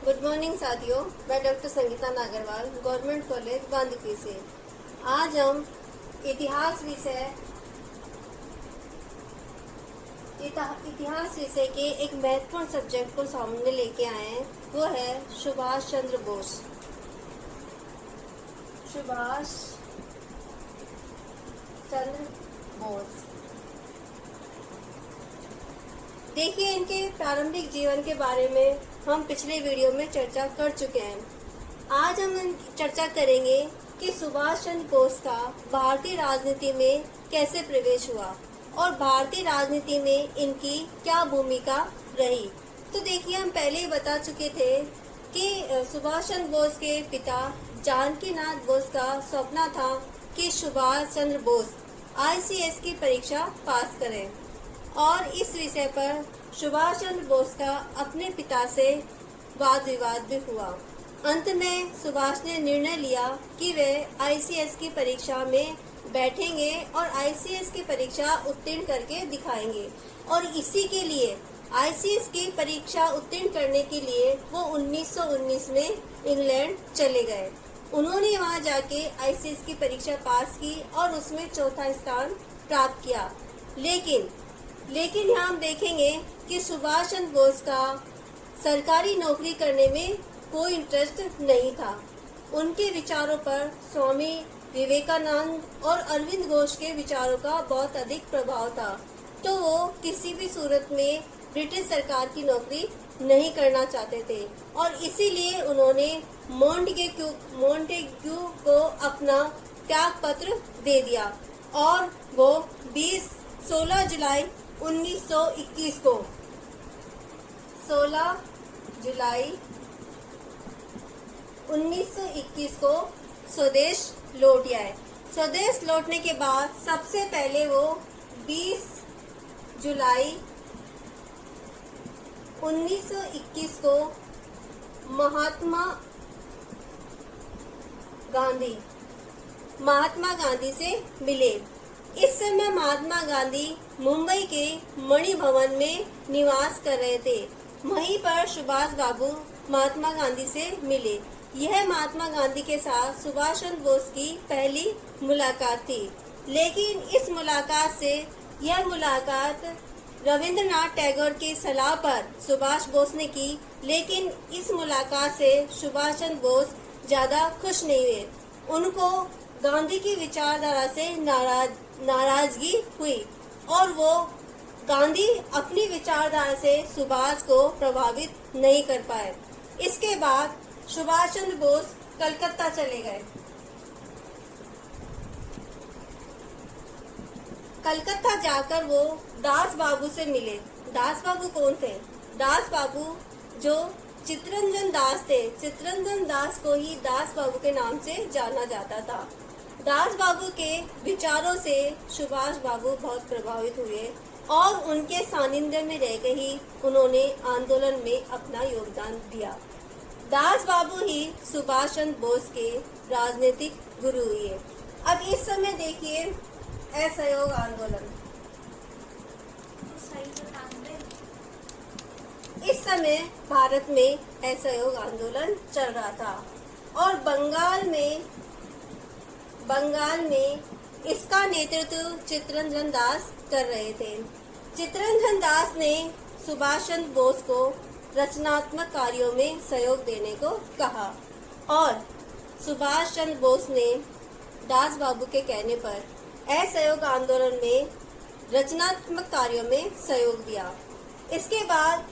Good morning साथियों, मैं doctor Sangeeta Nagarwal, government college Bandikui से। आज हम इतिहास विषय के एक महत्वपूर्ण सब्जेक्ट को सामने लेके आए हैं। वो है सुभाष चंद्र बोस। सुभाष चंद्र बोस। देखिए, इनके प्रारंभिक जीवन के बारे में हम पिछले वीडियो में चर्चा कर चुके हैं। आज हम चर्चा करेंगे कि सुभाष चंद्र बोस का भारतीय राजनीति में कैसे प्रवेश हुआ और भारतीय राजनीति में इनकी क्या भूमिका रही। तो देखिए, हम पहले ही बता चुके थे कि सुभाष चंद्र बोस के पिता जानकी नाथ बोस का सपना था कि सुभाष चंद्र बोस ICS की परीक्षा पास करें और इस विषय पर सुभाष चंद्र बोस का अपने पिता से वाद विवाद भी हुआ। अंत में सुभाष ने निर्णय लिया कि वे ICS की परीक्षा में बैठेंगे और ICS की परीक्षा उत्तीर्ण करके दिखाएंगे। और इसी के लिए ICS की परीक्षा उत्तीर्ण करने के लिए वो 1919 में इंग्लैंड चले गए। उन्होंने वहां जाके ICS की परीक्षा पास की और उसमें चौथा स्थान प्राप्त किया। लेकिन यहाँ हम देखेंगे कि सुभाष चंद्र बोस का सरकारी नौकरी करने में कोई इंटरेस्ट नहीं था। उनके विचारों पर स्वामी विवेकानंद और अरविंद घोष के विचारों का बहुत अधिक प्रभाव था, तो वो किसी भी सूरत में ब्रिटिश सरकार की नौकरी नहीं करना चाहते थे और इसीलिए उन्होंने मॉन्टेग्यू को अपना त्याग पत्र दे दिया और वो 16 जुलाई 1921 को 16 जुलाई 1921 को स्वदेश लौट आए। स्वदेश लौटने के बाद सबसे पहले वो 20 जुलाई 1921 को महात्मा गांधी से मिले। इस समय महात्मा गांधी मुंबई के मणि भवन में निवास कर रहे थे। वहीं पर सुभाष बाबू महात्मा गांधी से मिले। यह महात्मा गांधी के साथ सुभाष चंद्र बोस की पहली मुलाकात थी, लेकिन इस मुलाकात रविंद्रनाथ टैगोर की सलाह पर सुभाष बोस ने की, लेकिन इस मुलाकात से सुभाष चंद्र बोस ज्यादा खुश नहीं हुए। उनको गांधी की विचारधारा से नाराजगी हुई और वो गांधी अपनी विचारधारा से सुभाष को प्रभावित नहीं कर पाए। इसके बाद सुभाष चंद्र बोस कलकत्ता चले गए। कलकत्ता जाकर वो दास बाबू से मिले। दास बाबू कौन थे? दास बाबू जो चित्तरंजन दास थे। चित्तरंजन दास को ही दास बाबू के नाम से जाना जाता था। दास बाबू के विचारों से सुभाष बाबू बहुत प्रभावित हुए और उनके सानिध्य में रहकर ही उन्होंने आंदोलन में अपना योगदान दिया। दास बाबू ही सुभाष चंद्र बोस के राजनीतिक गुरु हुए। अब इस समय देखिए असहयोग आंदोलन। इस समय भारत में असहयोग आंदोलन चल रहा था और बंगाल में इसका नेतृत्व चित्तरंजन दास कर रहे थे। चित्तरंजन दास ने सुभाष चंद्र बोस को रचनात्मक कार्यों में सहयोग देने को कहा और सुभाष चंद्र बोस ने दास बाबू के कहने पर असहयोग आंदोलन में रचनात्मक कार्यों में सहयोग दिया। इसके बाद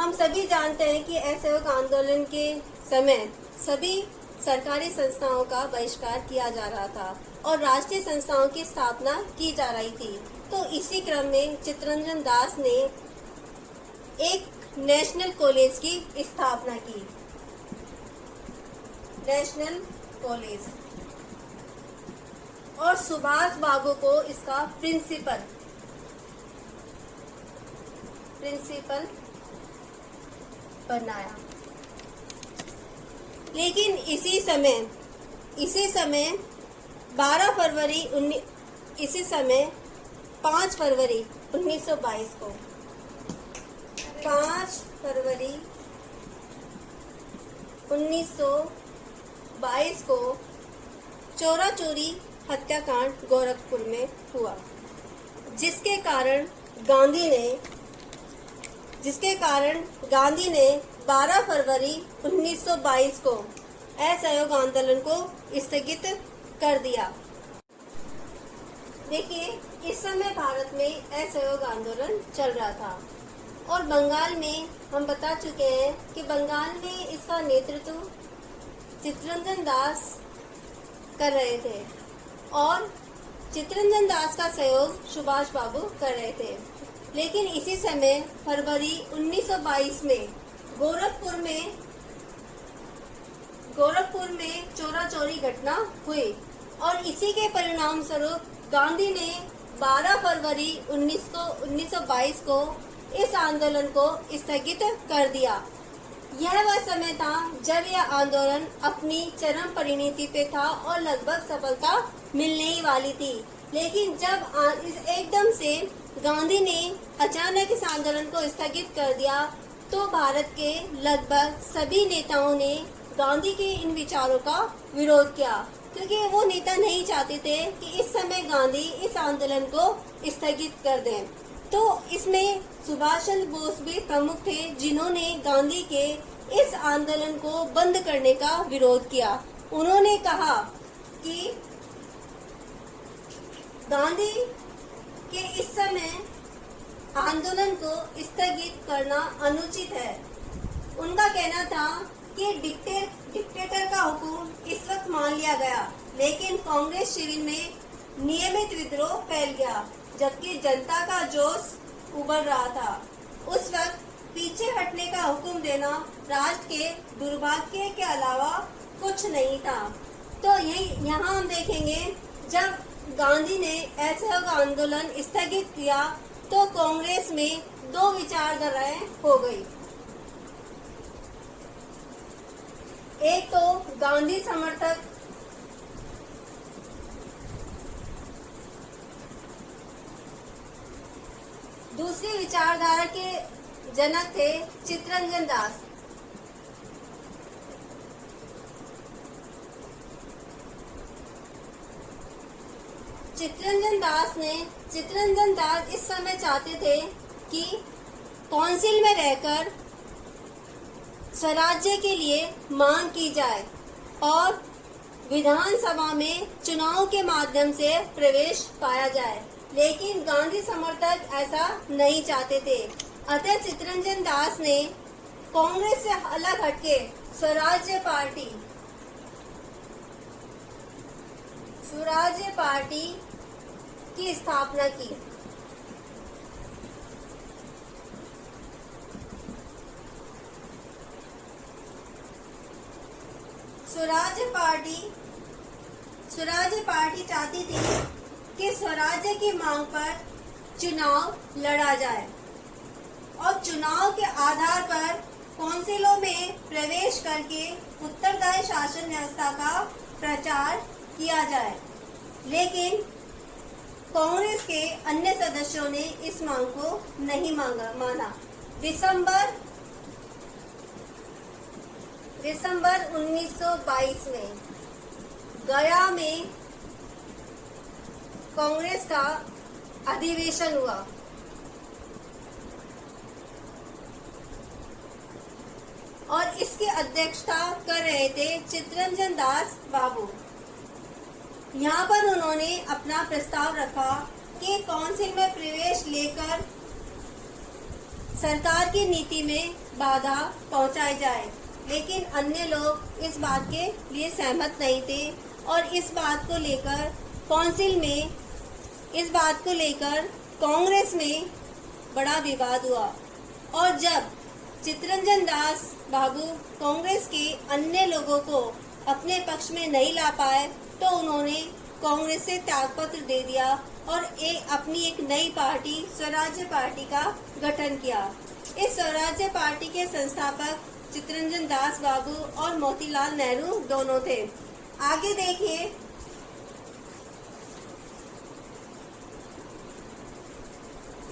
हम सभी जानते हैं कि असहयोग आंदोलन के समय सभी सरकारी संस्थाओं का बहिष्कार किया जा रहा था और राष्ट्रीय संस्थाओं की स्थापना की जा रही थी। तो इसी क्रम में चित्तरंजन दास ने एक नेशनल कॉलेज की स्थापना की। नेशनल कॉलेज और सुभाष बाबू को इसका प्रिंसिपल बनाया। लेकिन इसी समय 5 फरवरी 1922 को 5 फरवरी 1922 को चोरा चोरी हत्याकांड गोरखपुर में हुआ, जिसके कारण गांधी ने 12 फरवरी 1922 को असहयोग आंदोलन को स्थगित कर दिया। देखिए, इस समय भारत में असहयोग आंदोलन चल रहा था और बंगाल में हम बता चुके हैं कि बंगाल में इसका नेतृत्व चित्तरंजन दास कर रहे थे और चित्तरंजन दास का सहयोग सुभाष बाबू कर रहे थे। लेकिन इसी समय फरवरी 1922 में गोरखपुर में चोरा चोरी घटना हुई और इसी के परिणाम स्वरूप गांधी ने 12 फरवरी 1922 को इस आंदोलन को स्थगित कर दिया। यह वह समय था जब यह आंदोलन अपनी चरम परिणति पे था और लगभग सफलता मिलने ही वाली थी। लेकिन जब एकदम से गांधी ने अचानक इस आंदोलन को स्थगित कर दिया तो भारत के लगभग सभी नेताओं ने गांधी के इन विचारों का विरोध किया, क्योंकि वो नेता नहीं चाहते थे कि इस समय गांधी इस आंदोलन को स्थगित कर दें। तो इसमें सुभाष चंद्र बोस भी प्रमुख थे, जिन्होंने गांधी के इस आंदोलन को बंद करने का विरोध किया। उन्होंने कहा कि गांधी के इस समय आंदोलन को स्थगित करना अनुचित है। उनका कहना था कि डिक्टेटर का हुक्म इस वक्त मान लिया गया, लेकिन कांग्रेस शिविर में नियमित विद्रोह फैल गया, जबकि जनता का जोश उभर रहा था। उस वक्त पीछे हटने का हुक्म देना राष्ट्र के दुर्भाग्य के अलावा कुछ नहीं था। तो यहाँ हम देखेंगे, जब गांधी ने असहयोग आंदोलन स्थगित किया तो कांग्रेस में दो विचारधाराएं हो गई। एक तो गांधी समर्थक दूसरी विचारधारा के जनक थे चित्तरंजन दास। चित्तरंजन दास इस समय चाहते थे कि काउंसिल में रहकर स्वराज्य के लिए मांग की जाए और विधानसभा में चुनाव के माध्यम से प्रवेश पाया जाए, लेकिन गांधी समर्थक ऐसा नहीं चाहते थे। अतः चित्तरंजन दास ने कांग्रेस से अलग हटके स्वराज्य पार्टी की स्थापना की। स्वराज्य पार्टी चाहती थी कि स्वराज्य की मांग पर चुनाव लड़ा जाए और चुनाव के आधार पर काउंसिलों में प्रवेश करके उत्तरदायी शासन व्यवस्था का प्रचार किया जाए। लेकिन कांग्रेस के अन्य सदस्यों ने इस मांग को नहीं माना। दिसंबर 1922 में गया में कांग्रेस का अधिवेशन हुआ और इसकी अध्यक्षता कर रहे थे चित्तरंजन दास बाबू। यहाँ पर उन्होंने अपना प्रस्ताव रखा कि काउंसिल में प्रवेश लेकर सरकार की नीति में बाधा पहुंचाई जाए, लेकिन अन्य लोग इस बात के लिए सहमत नहीं थे और इस बात को लेकर कांग्रेस में बड़ा विवाद हुआ। और जब चित्तरंजन दास बाबू कांग्रेस के अन्य लोगों को अपने पक्ष में नहीं ला पाए तो उन्होंने कांग्रेस से त्यागपत्र दे दिया और अपनी एक नई पार्टी स्वराज्य पार्टी का गठन किया। इस स्वराज्य पार्टी के संस्थापक चित्तरंजन दास बाबू और मोतीलाल नेहरू दोनों थे। आगे देखिए,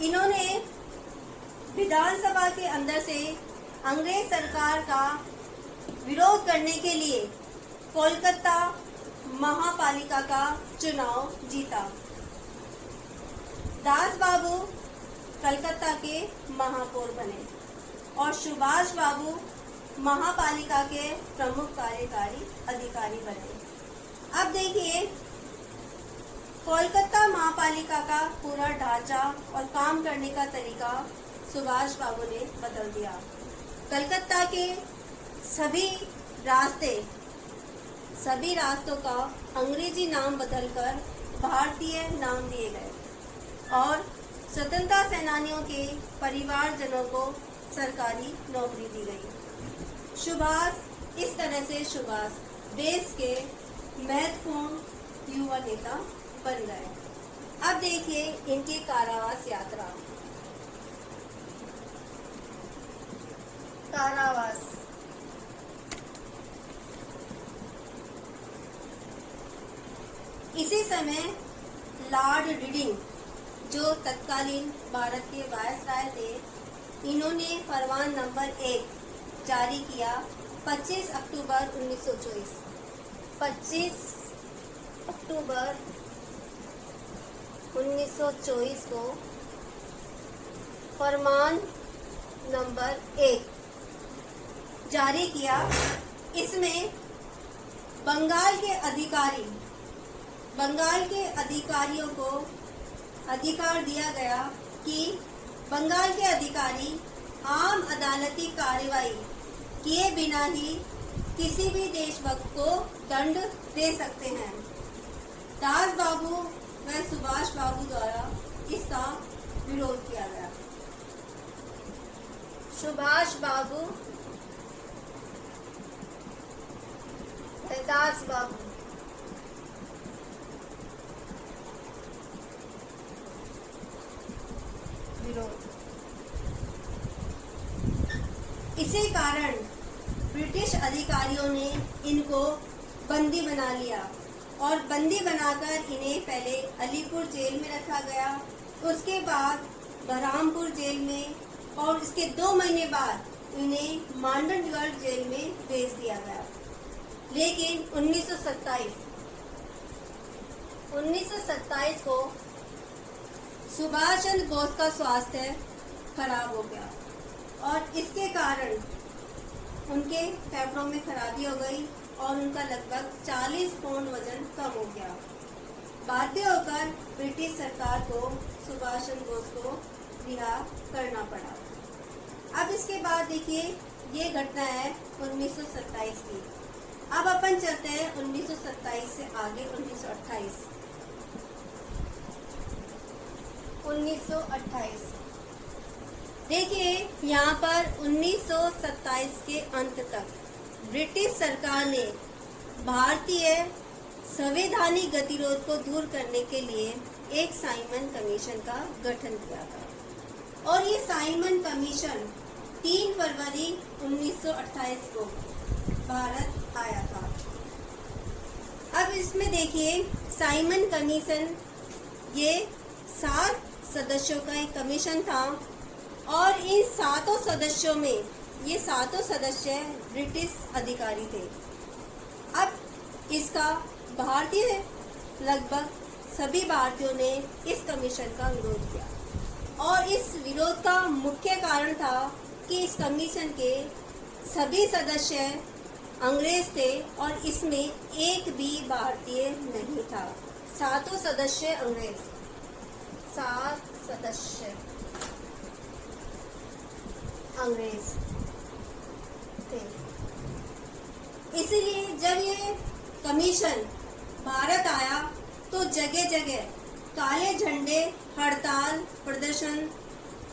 इन्होंने विधानसभा के अंदर से अंग्रेज सरकार का विरोध करने के लिए कोलकाता महापालिका का चुनाव जीता। दास बाबू कलकत्ता के महापौर बने और सुभाष बाबू महापालिका के प्रमुख कार्यकारी अधिकारी बने। अब देखिए, कोलकाता महापालिका का पूरा ढांचा और काम करने का तरीका सुभाष बाबू ने बदल दिया। कलकत्ता के सभी रास्तों का अंग्रेजी नाम बदलकर भारतीय नाम दिए गए और स्वतंत्रता सेनानियों के परिवारजनों को सरकारी नौकरी दी गई। इस तरह से सुभाष देश के महत्वपूर्ण युवा नेता बन गए। अब देखिए इनकी कारावास यात्रा। कारावास इसी समय लॉर्ड रीडिंग, जो तत्कालीन भारत के वायसराय थे, इन्होंने फरमान नंबर 1 जारी किया 25 अक्टूबर 1924। 25 अक्टूबर 1924 को फरमान नंबर 1 जारी किया। इसमें बंगाल के अधिकारियों को अधिकार दिया गया कि बंगाल के अधिकारी आम अदालती कार्रवाई किए बिना ही किसी भी देशभक्त को दंड दे सकते हैं। दास बाबू व सुभाष बाबू द्वारा इसका विरोध किया गया। सुभाष बाबू व दास बाबू विरोध। इसी कारण ब्रिटिश अधिकारियों ने इनको बंदी बना लिया और बंदी बनाकर इन्हें पहले अलीपुर जेल में रखा गया, उसके बाद बरहामपुर जेल में और इसके 2 महीने बाद इन्हें मांडनगढ़ जेल में भेज दिया गया। लेकिन 1927 को सुभाष चंद्र बोस का स्वास्थ्य खराब हो गया और इसके कारण उनके फेफड़ों में खराबी हो गई और उनका लगभग 40 पाउंड वजन कम हो गया। बाध्य होकर ब्रिटिश सरकार को सुभाष चंद्र बोस को रिहा करना पड़ा। अब इसके बाद देखिए, ये घटना है 1927 की। अब अपन चलते हैं 1927 से आगे 1928। 1928 देखिए, यहाँ पर 1927 के अंत तक ब्रिटिश सरकार ने भारतीय संवैधानिक गतिरोध को दूर करने के लिए एक साइमन कमीशन का गठन किया था और ये साइमन कमीशन 3 फरवरी 1928 को भारत आया था। अब इसमें देखिए, साइमन कमीशन ये 7 सदस्यों का एक कमीशन था और इन 7 सदस्यों में ये 7 सदस्य ब्रिटिश अधिकारी थे। अब इसका लगभग सभी भारतीयों ने इस कमीशन का विरोध किया और इस विरोध का मुख्य कारण था कि इस कमीशन के सभी सदस्य अंग्रेज थे और इसमें एक भी भारतीय नहीं था। 7 सदस्य अंग्रेज, 7 सदस्य अंग्रेज थे। इसलिए जब ये कमीशन भारत आया तो जगह जगह काले झंडे, हड़ताल, प्रदर्शन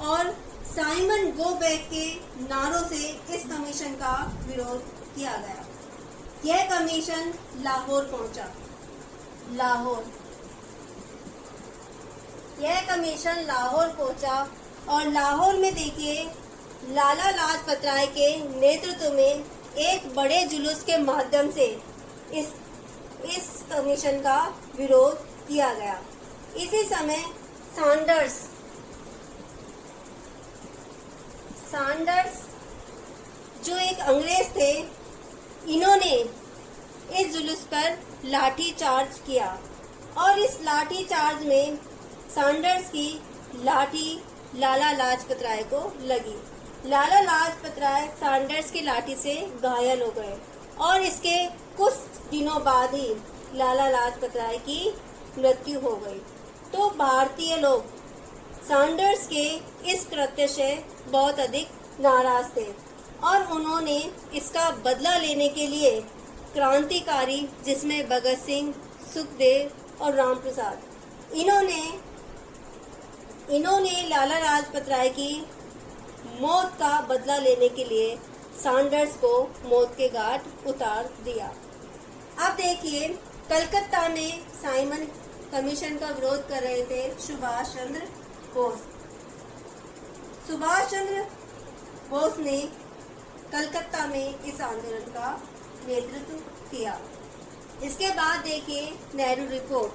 और साइमन गो बैक के नारों से इस कमीशन का विरोध किया गया। यह कमीशन लाहौर पहुंचा। यह कमीशन लाहौर पहुंचा और लाहौर में देखिए, लाला लाजपत राय के नेतृत्व में एक बड़े जुलूस के माध्यम से इस कमीशन का विरोध किया गया। इसी समय सैंडर्स जो एक अंग्रेज थे, इन्होंने इस जुलूस पर लाठी चार्ज किया और इस लाठी चार्ज में सैंडर्स की लाठी लाला लाजपत राय को लगी। लाला लाजपत राय सैंडर्स की लाठी से घायल हो गए और इसके कुछ दिनों बाद ही लाला लाजपत राय की मृत्यु हो गई। तो भारतीय लोग सैंडर्स के इस कृत्य से बहुत अधिक नाराज थे और उन्होंने इसका बदला लेने के लिए क्रांतिकारी, जिसमें भगत सिंह, सुखदेव और राम प्रसाद, इन्होंने लाला लाजपत राय की मौत का बदला लेने के लिए सैंडर्स को मौत के घाट उतार दिया। अब देखिए, कलकत्ता में साइमन कमीशन का विरोध कर रहे थे सुभाष चंद्र बोस। सुभाष चंद्र बोस ने कलकत्ता में इस आंदोलन का नेतृत्व किया। इसके बाद देखिए नेहरू रिपोर्ट।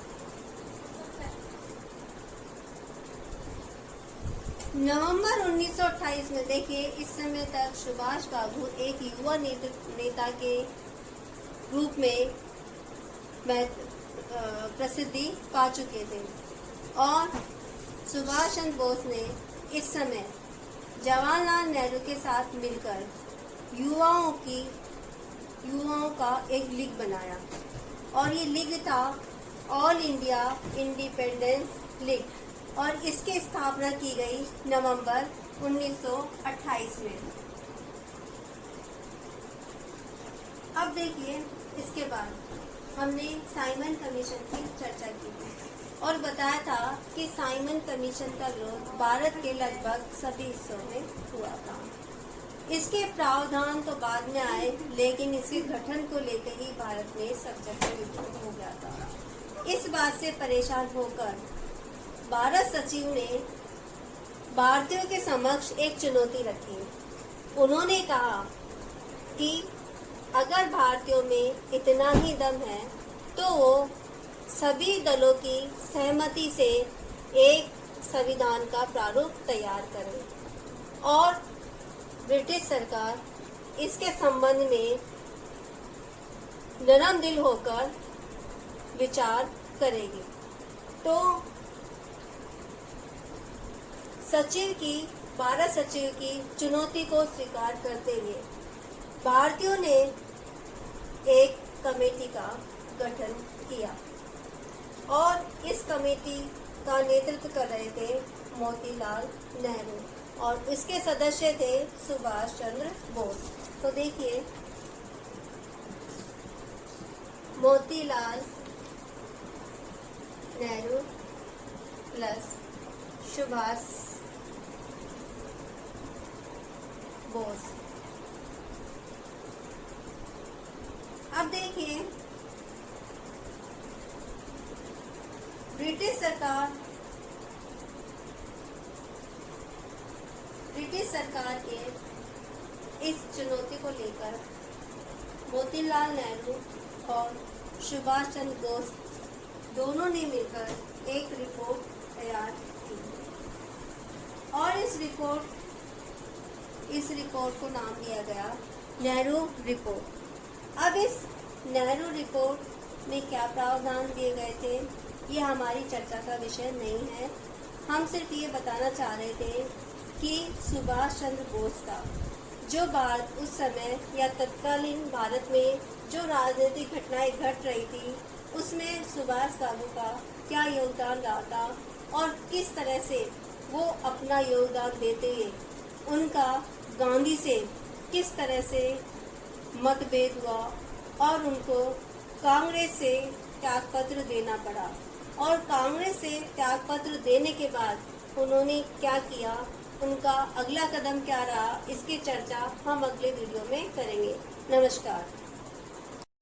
नवंबर 1928 में देखिए, इस समय तक सुभाष बाबू एक युवा नेता के रूप में प्रसिद्धि पा चुके थे और सुभाष चंद्र बोस ने इस समय जवाहरलाल नेहरू के साथ मिलकर युवाओं का एक लीग बनाया और ये लीग था ऑल इंडिया इंडिपेंडेंस लीग और इसकी स्थापना की गई नवंबर 1928 में। अब देखिए, इसके बाद हमने साइमन कमीशन की चर्चा की थी और बताया था कि साइमन कमीशन का विरोध भारत के लगभग सभी हिस्सों में हुआ था। इसके प्रावधान तो बाद में आए, लेकिन इसके गठन को लेकर ही भारत में सब जगह विरोध हो गया था। इस बात से परेशान होकर भारत सचिव ने भारतीयों के समक्ष एक चुनौती रखी। उन्होंने कहा कि अगर भारतीयों में इतना ही दम है तो वो सभी दलों की सहमति से एक संविधान का प्रारूप तैयार करें और ब्रिटिश सरकार इसके संबंध में नरम दिल होकर विचार करेगी। तो भारत सचिव की चुनौती को स्वीकार करते हुए भारतीयों ने एक कमेटी का गठन किया और इस कमेटी का नेतृत्व कर रहे थे मोतीलाल नेहरू और इसके सदस्य थे सुभाष चंद्र बोस। तो देखिए, मोतीलाल नेहरू प्लस सुभाष बोस। अब देखिए, ब्रिटिश सरकार के इस चुनौती को लेकर मोतीलाल नेहरू और सुभाष चंद्र बोस दोनों ने मिलकर एक रिपोर्ट तैयार की और इस रिपोर्ट को नाम दिया गया नेहरू रिपोर्ट। अब इस नेहरू रिपोर्ट में क्या प्रावधान दिए गए थे, ये हमारी चर्चा का विषय नहीं है। हम सिर्फ ये बताना चाह रहे थे कि सुभाष चंद्र बोस का जो बात उस समय या तत्कालीन भारत में जो राजनीतिक घटनाएं घट रही थी, उसमें सुभाष बाबू का क्या योगदान रहा था और किस तरह से वो अपना योगदान देते हुए उनका गांधी से किस तरह से मतभेद हुआ और उनको कांग्रेस से त्यागपत्र देना पड़ा और कांग्रेस से त्यागपत्र देने के बाद उन्होंने क्या किया, उनका अगला कदम क्या रहा, इसकी चर्चा हम अगले वीडियो में करेंगे। नमस्कार।